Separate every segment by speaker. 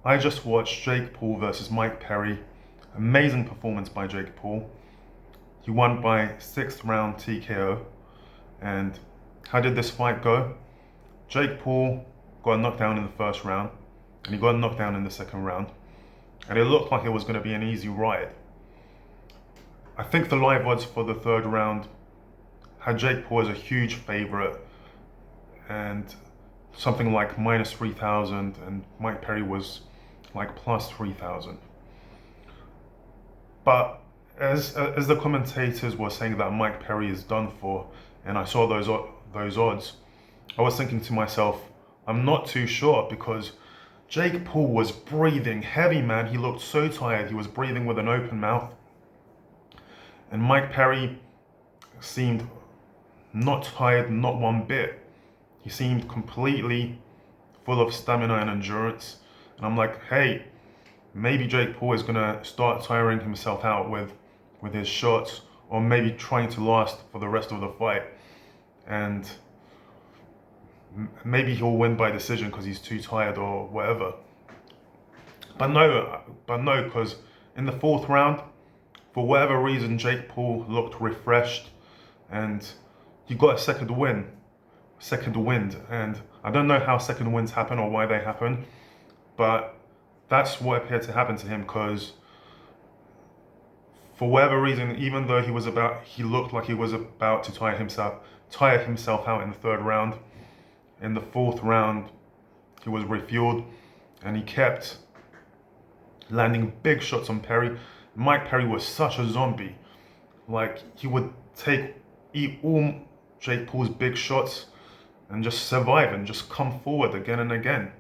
Speaker 1: I just watched Jake Paul versus Mike Perry. Amazing performance by Jake Paul. He won by 6th round TKO. And how did this fight go? Jake Paul got knocked down in the first round, and he got knocked down in the second round. And it looked like it was going to be an easy ride. I think the live odds for the third round had Jake Paul as a huge favorite, and something like minus 3,000, and Mike Perry was like plus 3,000. But as the commentators were saying that Mike Perry is done for, and I saw those odds, I was thinking to myself, I'm not too sure, because Jake Paul was breathing heavy, man. He looked so tired. He was breathing with an open mouth. And Mike Perry seemed not tired, not one bit. He seemed completely full of stamina and endurance. And I'm like, hey, maybe Jake Paul is gonna start tiring himself out with his shots, or maybe trying to last for the rest of the fight. And maybe he'll win by decision because he's too tired or whatever. But no, because in the fourth round, for whatever reason, Jake Paul looked refreshed, and he got a second wind. And I don't know how second winds happen or why they happen, but that's what appeared to happen to him, because for whatever reason, even though he looked like he was about to tire himself out in the third round, in the fourth round, he was refueled, and he kept landing big shots on Perry. Mike Perry was such a zombie. Like, he would eat all Jake Paul's big shots and just survive and just come forward again and again.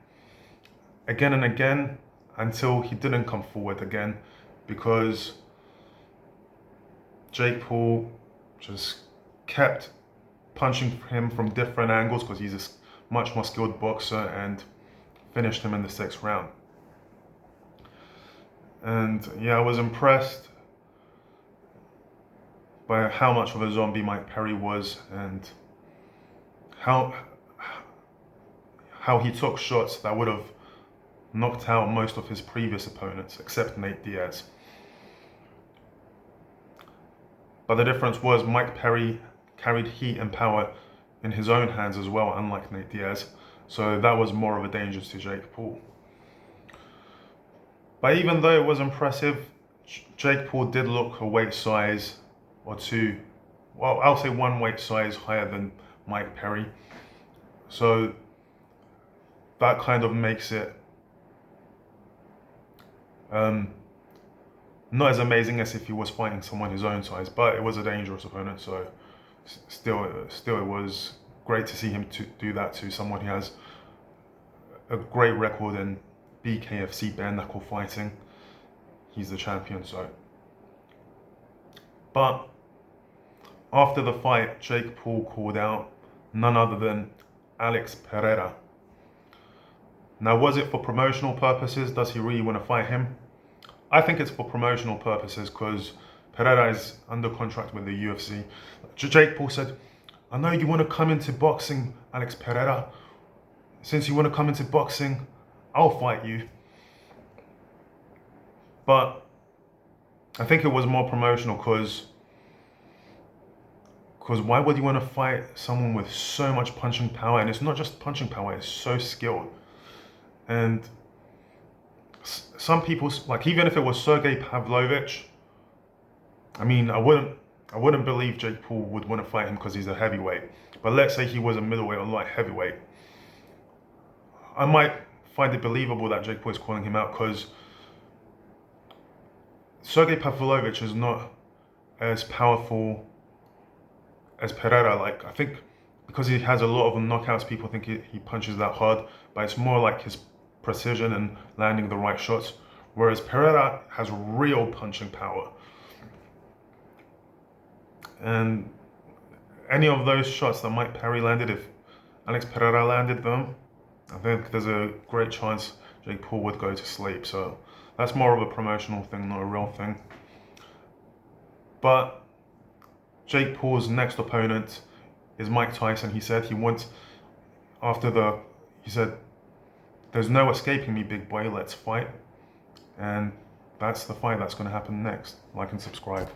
Speaker 1: Again and again, until he didn't come forward again, because Jake Paul just kept punching him from different angles, because he's a much more skilled boxer, and finished him in the sixth round. And yeah, I was impressed by how much of a zombie Mike Perry was, and how he took shots that would have knocked out most of his previous opponents, except Nate Diaz. But the difference was Mike Perry carried heat and power in his own hands as well, unlike Nate Diaz. So that was more of a danger to Jake Paul. But even though it was impressive, Jake Paul did look a weight size or two, well, I'll say one weight size higher than Mike Perry. So that kind of makes it not as amazing as if he was fighting someone his own size, but it was a dangerous opponent, so still it was great to see him to do that to someone who has a great record in BKFC bare knuckle fighting. He's the champion, so. But after the fight, Jake Paul called out none other than Alex Pereira. Now, was it for promotional purposes? Does he really want to fight him? I think it's for promotional purposes, because Pereira is under contract with the UFC. Jake Paul said, I know you want to come into boxing, Alex Pereira. Since you want to come into boxing, I'll fight you. But I think it was more promotional, because why would you want to fight someone with so much punching power? And it's not just punching power, it's so skilled. And some people, like, even if it was Sergey Pavlovich, I mean, I wouldn't believe Jake Paul would want to fight him because he's a heavyweight. But let's say he was a middleweight or light heavyweight, I might find it believable that Jake Paul is calling him out, because Sergey Pavlovich is not as powerful as Pereira. Like, I think because he has a lot of knockouts, people think he punches that hard, but it's more like his precision and landing the right shots, whereas Pereira has real punching power. And any of those shots that Mike Perry landed, if Alex Pereira landed them, I think there's a great chance Jake Paul would go to sleep. So that's more of a promotional thing, not a real thing. But Jake Paul's next opponent is Mike Tyson. He said he wants, he said There's no escaping me, big boy. Let's fight. And that's the fight that's going to happen next. Like and subscribe.